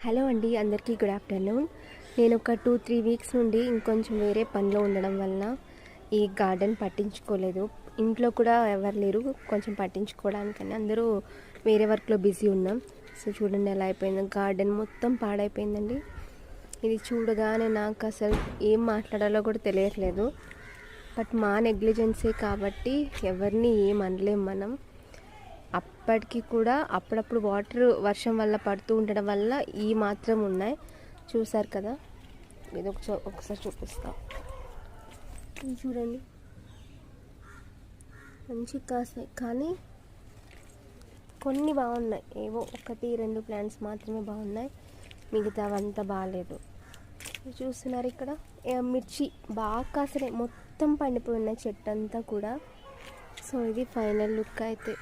Hello అండి, అందరికీ good afternoon. నేను ఒక 2-3 వీక్స్ నుండి ఇంకొంచెం వేరే పనిలో ఉండడం వలన ఈ గార్డెన్ పట్టించుకోలేదు. ఇంట్లో కూడా ఎవరు లేరు కొంచెం పట్టించుకోవడానికని, అందరూ వేరే వర్క్లో బిజీ ఉన్నాం. సో చూడండి ఎలా అయిపోయిందో, గార్డెన్ మొత్తం పాడైపోయిందండి. ఇది చూడగానే నాకు అసలు ఏం మాట్లాడాలో కూడా తెలియట్లేదు. బట్ మా నెగ్లిజెన్సే కాబట్టి ఎవరిని ఏం అనలేం మనం. అప్పటికి కూడా అప్పుడప్పుడు వాటర్ వర్షం వల్ల పడుతూ ఉండడం వల్ల ఈ మాత్రం ఉన్నాయి. చూసారు కదా, ఇది ఒకసారి చూపిస్తా. ఇది చూడండి, మంచి కాసాయి, కానీ కొన్ని బాగున్నాయి. ఏవో 1-2 ప్లాంట్స్ మాత్రమే బాగున్నాయి, మిగతావంతా బాగాలేదు. చూస్తున్నారు ఇక్కడ మిర్చి బాగా కాసలే, మొత్తం పండిపోయి ఉన్నాయి చెట్టు అంతా కూడా. సో ఇది ఫైనల్ లుక్ అయితే.